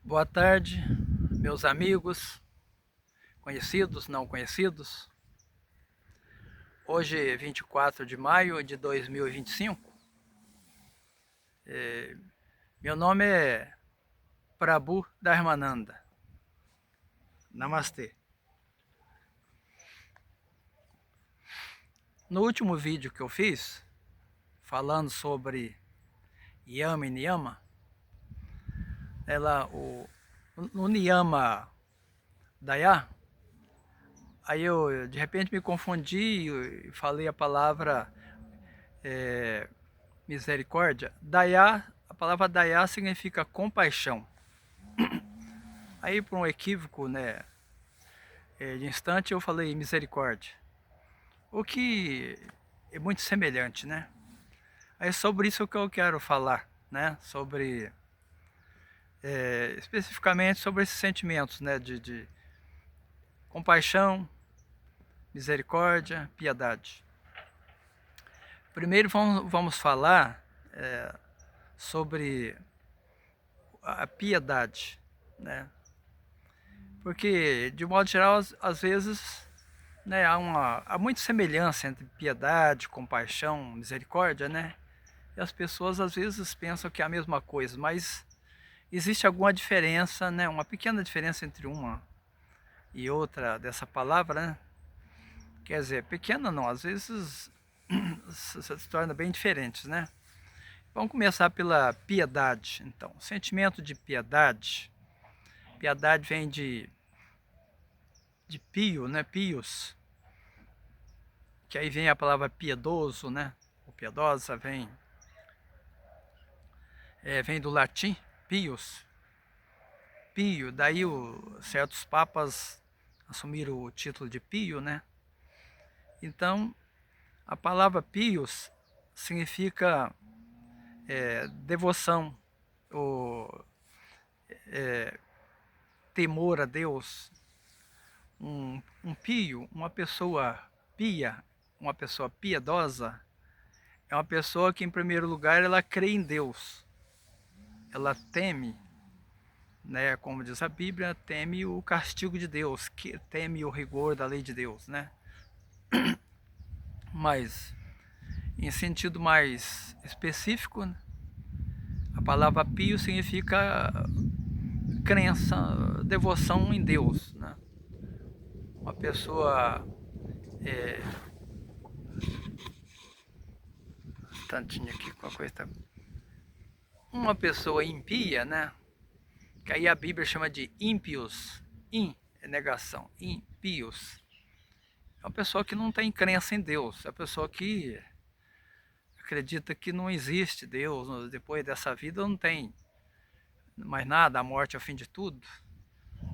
Boa tarde, meus amigos, conhecidos, não conhecidos. Hoje é 24 de maio de 2025. Meu nome é Prabhu Dharmananda. Namastê. No último vídeo que eu fiz, falando sobre Yama e Niyama, no Niyama Daya, aí eu de repente me confundi e falei a palavra misericórdia. Daya, a palavra Daya significa compaixão. Aí por um equívoco, né, de instante eu falei misericórdia. O que é muito semelhante, né? É sobre isso que eu quero falar, né? Sobre especificamente sobre esses sentimentos, né? De compaixão, misericórdia, piedade. Primeiro vamos falar sobre a piedade, né? Porque de modo geral, às vezes, né, há muita semelhança entre piedade, compaixão, misericórdia, né? E as pessoas às vezes pensam que é a mesma coisa, mas existe alguma diferença, né? Uma pequena diferença entre uma e outra dessa palavra, né? Quer dizer, pequena não, às vezes se torna bem diferentes, né? Vamos começar pela piedade, então. O sentimento de piedade. Piedade vem de pio, né? Pios. Que aí vem a palavra piedoso, né? Ou piedosa, vem do latim, pios. Pio, daí certos papas assumiram o título de pio, né? Então, a palavra pios significa devoção, ou temor a Deus. Um pio, uma pessoa pia, uma pessoa piedosa, é uma pessoa que, em primeiro lugar, ela crê em Deus. Ela teme, né, como diz a Bíblia, teme o castigo de Deus, que teme o rigor da lei de Deus, né? Mas, em sentido mais específico, né, a palavra pio significa crença, devoção em Deus, né? Uma pessoa, um tantinho aqui com a coisa, uma pessoa impia, né? Que aí a Bíblia chama de ímpios, é negação, impios. É uma pessoa que não tem crença em Deus, é uma pessoa que acredita que não existe Deus, depois dessa vida não tem mais nada, a morte é o fim de tudo.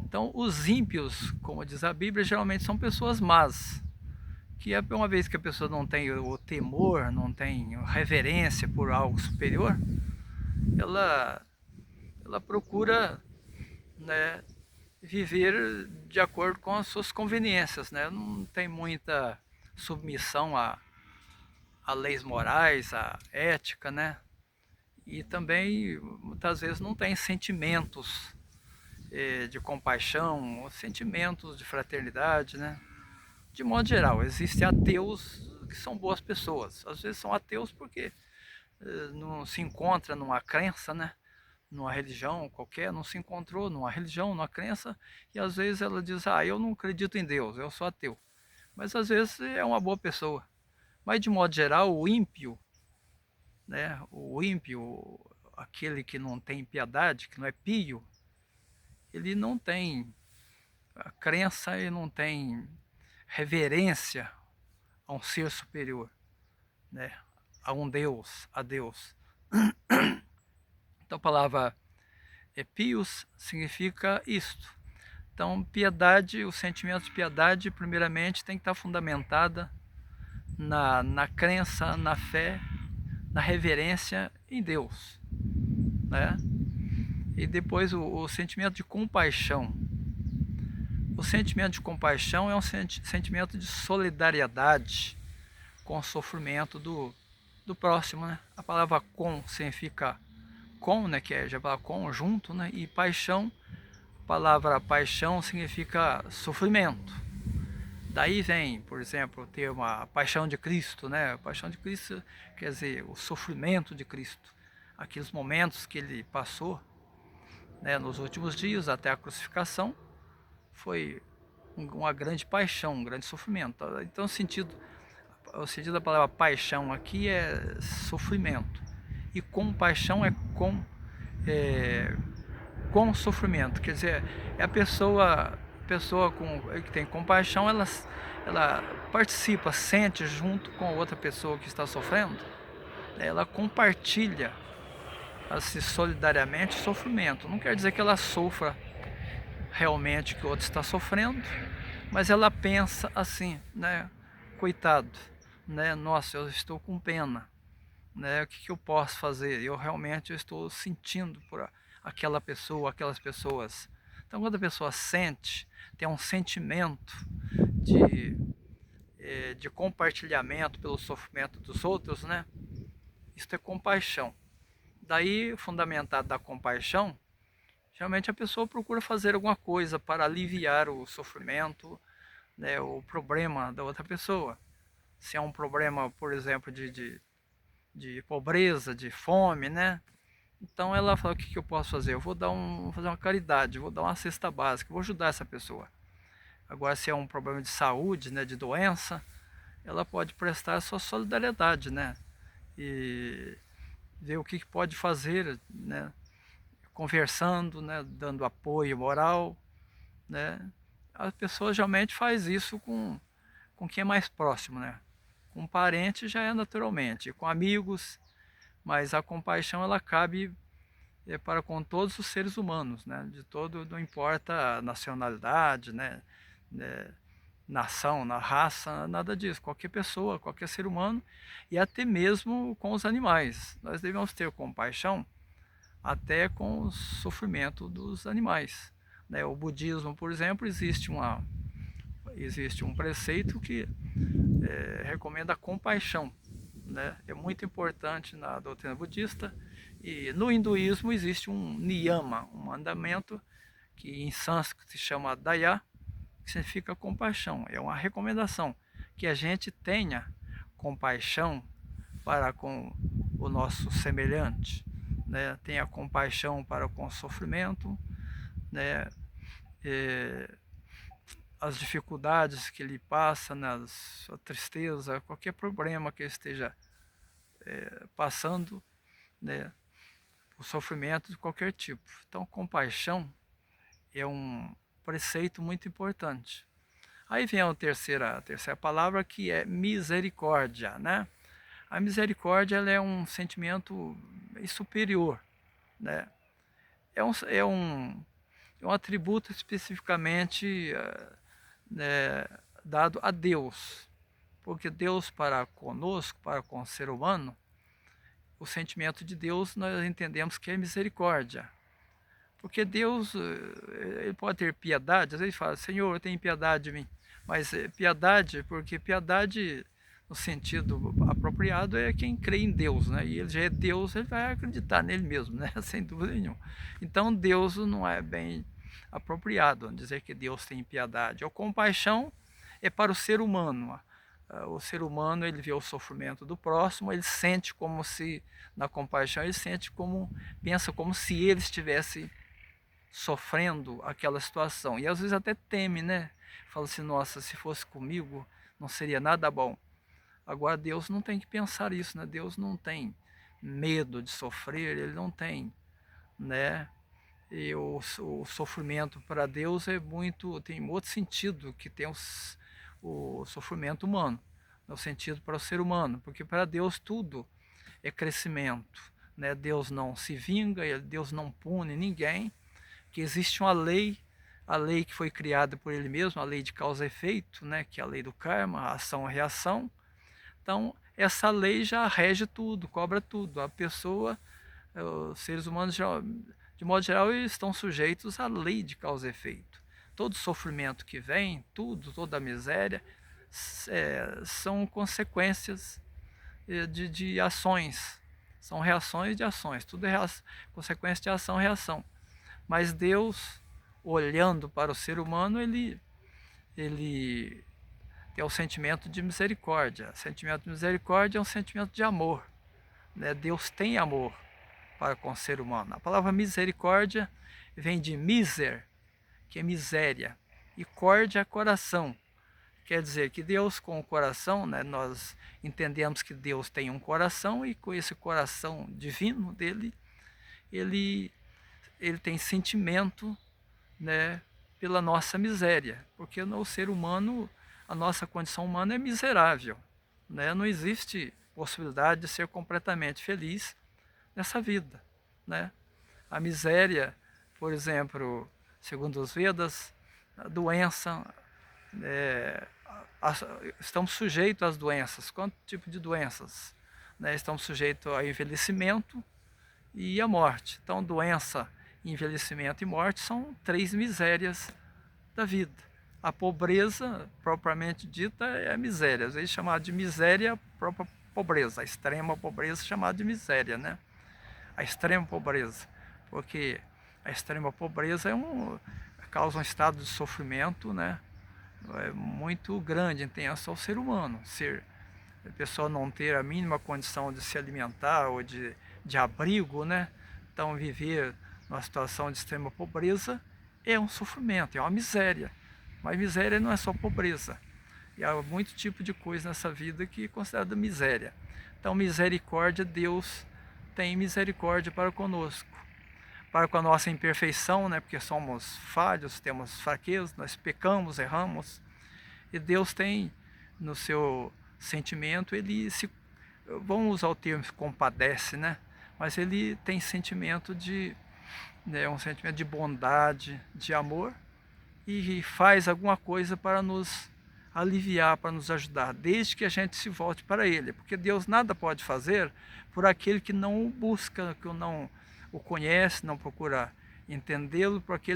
Então, os ímpios, como diz a Bíblia, geralmente são pessoas más, que uma vez que a pessoa não tem o temor, não tem reverência por algo superior, ela, ela procura, né, viver de acordo com as suas conveniências, né? Não tem muita submissão a leis morais, a ética, né? E também muitas vezes não tem sentimentos de compaixão, sentimentos de fraternidade, né? De modo geral, existem ateus que são boas pessoas. Às vezes são ateus porque não se encontra numa crença, né? Numa religião qualquer, não se encontrou numa religião, numa crença, e às vezes ela diz, eu não acredito em Deus, eu sou ateu. Mas às vezes é uma boa pessoa. Mas de modo geral, o ímpio, né? O ímpio, aquele que não tem piedade, que não é pio, ele não tem a crença e não tem reverência a um ser superior, né? A um Deus, a Deus. Então a palavra pios significa isto. Então piedade, o sentimento de piedade primeiramente tem que estar fundamentada na crença, na fé, na reverência em Deus, né? E depois o sentimento de compaixão. O sentimento de compaixão é um sentimento de solidariedade com o sofrimento do próximo, né? A palavra com significa com, né, que é já fala com, junto, né? E paixão A palavra paixão significa sofrimento. Daí vem, por exemplo, o termo a paixão de Cristo, né? A paixão de Cristo quer dizer o sofrimento de Cristo. Aqueles momentos que ele passou, né, nos últimos dias até a crucificação, foi uma grande paixão, um grande sofrimento. Então o sentido da palavra paixão aqui é sofrimento. E compaixão é com sofrimento. Quer dizer, é a pessoa que tem compaixão, ela participa, sente junto com a outra pessoa que está sofrendo, ela compartilha assim, solidariamente o sofrimento. Não quer dizer que ela sofra realmente que o outro está sofrendo, mas ela pensa assim, né? Coitado, né? Nossa, eu estou com pena, né? O que eu posso fazer? Eu realmente estou sentindo por aquela pessoa, aquelas pessoas. Então, quando a pessoa sente, tem um sentimento de, de compartilhamento pelo sofrimento dos outros, né? Isso é compaixão. Daí, fundamentado da compaixão, geralmente a pessoa procura fazer alguma coisa para aliviar o sofrimento, né, o problema da outra pessoa. Se é um problema, por exemplo, de pobreza, de fome, né? Então ela fala, o que eu posso fazer? Eu vou fazer uma caridade, vou dar uma cesta básica, vou ajudar essa pessoa. Agora, se é um problema de saúde, né, de doença, ela pode prestar a sua solidariedade, né? E ver o que pode fazer, né? Conversando, né? Dando apoio moral, né? A pessoa geralmente faz isso com quem é mais próximo, né? Com parente já é naturalmente, com amigos, mas a compaixão ela cabe para com todos os seres humanos, né? De todo, não importa a nacionalidade, né? Nação, na raça, nada disso. Qualquer pessoa, qualquer ser humano e até mesmo com os animais. Nós devemos ter compaixão até com o sofrimento dos animais, né? O budismo, por exemplo, existe um preceito que recomenda a compaixão, né? É muito importante na doutrina budista. E no hinduísmo existe um niyama, um mandamento que em sânscrito se chama daya, que significa compaixão. É uma recomendação que a gente tenha compaixão para com o nosso semelhante, né? Tenha compaixão para com o sofrimento, né? As dificuldades que ele passa, né? A tristeza, qualquer problema que ele esteja passando, né? O sofrimento de qualquer tipo. Então, compaixão é um preceito muito importante. Aí vem a terceira palavra, que é misericórdia, né? A misericórdia ela é um sentimento superior, né? É um atributo especificamente né, dado a Deus, porque Deus para conosco, para com o ser humano, o sentimento de Deus nós entendemos que é misericórdia. Porque Deus, ele pode ter piedade, às vezes fala, Senhor, tem piedade de mim. Mas piedade, porque piedade, no sentido apropriado, é quem crê em Deus, né? E ele já é Deus, ele vai acreditar nele mesmo, né? Sem dúvida nenhuma. Então Deus não é bem apropriado dizer que Deus tem piedade. A compaixão é para o ser humano. O ser humano, ele vê o sofrimento do próximo, ele sente como se, na compaixão, ele sente como, pensa como se ele estivesse sofrendo aquela situação. E às vezes até teme, né? Fala assim, nossa, se fosse comigo, não seria nada bom. Agora Deus não tem que pensar isso, né? Deus não tem medo de sofrer, ele não tem, né? E o sofrimento para Deus é muito, tem outro sentido que tem o sofrimento humano, no sentido para o ser humano, porque para Deus tudo é crescimento, né? Deus não se vinga, Deus não pune ninguém, que existe uma lei, a lei que foi criada por ele mesmo, a lei de causa e efeito, né, que é a lei do karma, a ação e reação. Então, essa lei já rege tudo, cobra tudo. A pessoa, os seres humanos, de modo geral, estão sujeitos à lei de causa e efeito. Todo sofrimento que vem, toda a miséria, são consequências de ações, são reações de ações, tudo é consequência de ação e reação. Mas Deus, olhando para o ser humano, ele tem o sentimento de misericórdia. O sentimento de misericórdia é um sentimento de amor, né? Deus tem amor para com o ser humano. A palavra misericórdia vem de miser, que é miséria, e córdia é coração. Quer dizer que Deus com o coração, né, nós entendemos que Deus tem um coração e com esse coração divino dele, ele tem sentimento, né, pela nossa miséria, porque no ser humano, a nossa condição humana é miserável, né? Não existe possibilidade de ser completamente feliz nessa vida, né? A miséria, por exemplo, segundo os Vedas, a doença, é, estamos sujeitos às doenças. Quanto tipo de doenças? Né? Estamos sujeitos ao envelhecimento e à morte. Então, doença, envelhecimento e morte são 3 misérias da vida. A pobreza, propriamente dita, é a miséria. Às vezes chamada de miséria, a própria pobreza. A extrema pobreza chamada de miséria, né? A extrema pobreza. Porque a extrema pobreza causa um estado de sofrimento, né? É muito grande, intenso ao ser humano. A pessoa não ter a mínima condição de se alimentar ou de abrigo, né? Então viver numa situação de extrema pobreza é um sofrimento, é uma miséria. Mas miséria não é só pobreza. E há muito tipo de coisa nessa vida que é considerada miséria. Então misericórdia, Deus tem misericórdia para conosco. Para com a nossa imperfeição, né? Porque somos falhos, temos fraquezas, nós pecamos, erramos. E Deus tem no seu sentimento, vamos usar o termo compadece, né? Mas ele tem sentimento né, um sentimento de bondade, de amor, e faz alguma coisa para nos aliviar, para nos ajudar, desde que a gente se volte para ele, porque Deus nada pode fazer por aquele que não o busca, que não o conhece, não procura entendê-lo, porque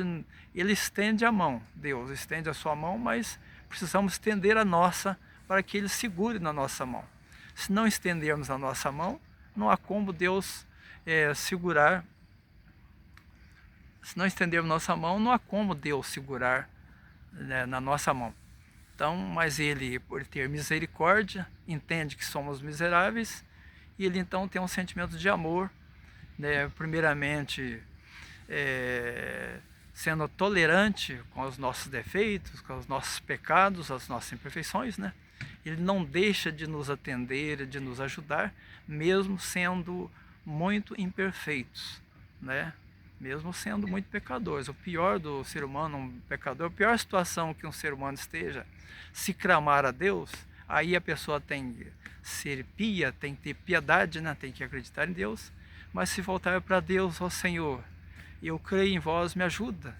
ele estende a mão, Deus estende a sua mão, mas precisamos estender a nossa para que ele segure na nossa mão. Se não estendermos a nossa mão, não há como Deus segurar. Se não estendermos nossa mão, não há como Deus segurar, né, na nossa mão. Então, mas ele, por ter misericórdia, entende que somos miseráveis, e ele então tem um sentimento de amor, né, primeiramente sendo tolerante com os nossos defeitos, com os nossos pecados, as nossas imperfeições, né? Ele não deixa de nos atender, de nos ajudar, mesmo sendo muito imperfeitos, né? Mesmo sendo muito pecadores. O pior do ser humano, um pecador, a pior situação que um ser humano esteja, se clamar a Deus, aí a pessoa tem que ser pia, tem que ter piedade, né? Tem que acreditar em Deus, mas se voltar para Deus, ó Senhor, eu creio em vós, me ajuda,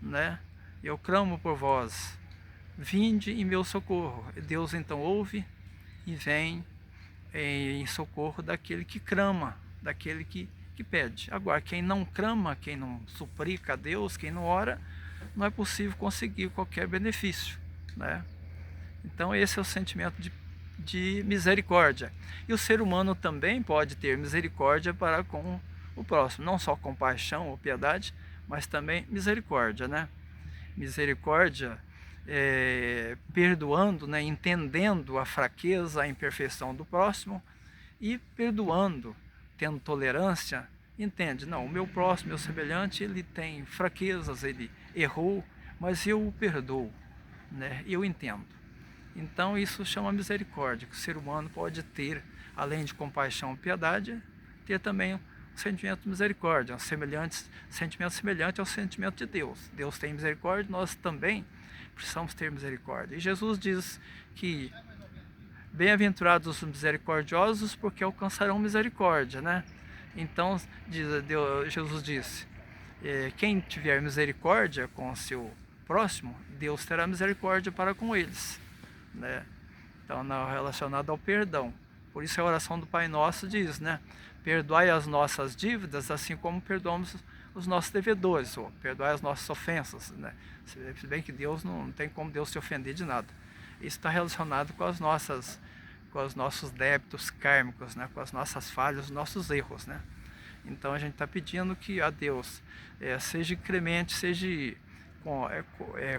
né? Eu clamo por vós, vinde em meu socorro. Deus então ouve e vem em socorro daquele que clama, daquele que pede. Agora, quem não clama, quem não suplica a Deus, quem não ora, não é possível conseguir qualquer benefício, né? Então esse é o sentimento de misericórdia. E o ser humano também pode ter misericórdia para com o próximo, não só compaixão ou piedade, mas também misericórdia, né? Misericórdia, perdoando, né? Entendendo a fraqueza, a imperfeição do próximo e perdoando, tendo tolerância, entende, não, o meu próximo, meu semelhante, ele tem fraquezas, ele errou, mas eu o perdoo, né? Eu entendo. Então isso chama misericórdia, que o ser humano pode ter, além de compaixão e piedade, ter também um sentimento de misericórdia, sentimento semelhante ao sentimento de Deus. Deus tem misericórdia, nós também precisamos ter misericórdia. E Jesus diz que bem-aventurados os misericordiosos, porque alcançarão misericórdia, né? Então Jesus disse, quem tiver misericórdia com o seu próximo, Deus terá misericórdia para com eles, né? Então, relacionado ao perdão. Por isso a oração do Pai Nosso diz, né? Perdoai as nossas dívidas, assim como perdoamos os nossos devedores, ou perdoai as nossas ofensas, né? Se bem que Deus não tem como Deus se ofender de nada. Isso está relacionado com os nossos débitos kármicos, né? Com as nossas falhas, os nossos erros, né? Então a gente está pedindo que a Deus seja inclemente, seja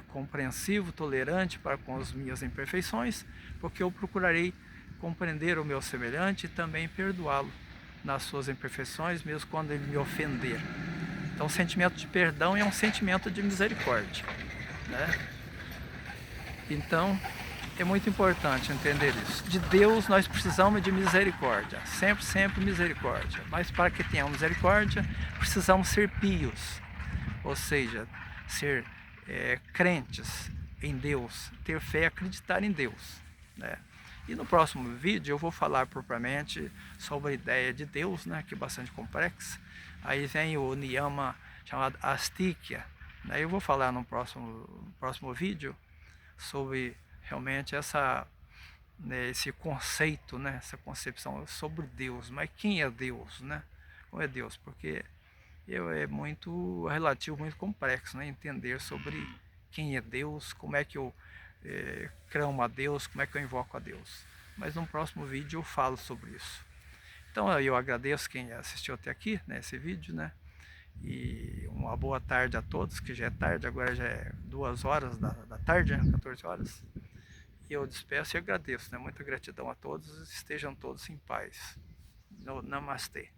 compreensivo, tolerante para com as minhas imperfeições, porque eu procurarei compreender o meu semelhante e também perdoá-lo nas suas imperfeições, mesmo quando ele me ofender. Então, o sentimento de perdão é um sentimento de misericórdia, né? Então, é muito importante entender isso. De Deus nós precisamos de misericórdia, sempre, sempre misericórdia. Mas para que tenhamos misericórdia, precisamos ser pios, ou seja, ser crentes em Deus, ter fé e acreditar em Deus, né? E no próximo vídeo eu vou falar propriamente sobre a ideia de Deus, né, que é bastante complexa. Aí vem o niyama chamado astikya, né? Eu vou falar no próximo vídeo sobre realmente esse conceito, né, essa concepção sobre Deus. Mas quem é Deus, né? Como é Deus? Porque é muito relativo, muito complexo, né? Entender sobre quem é Deus, como é que eu clamo a Deus, como é que eu invoco a Deus. Mas no próximo vídeo eu falo sobre isso. Então eu agradeço quem assistiu até aqui, né, esse vídeo, né? E uma boa tarde a todos, que já é tarde, agora já é 2 horas da tarde, né? 14 horas. E eu despeço e agradeço, né? Muita gratidão a todos, estejam todos em paz. Namastê.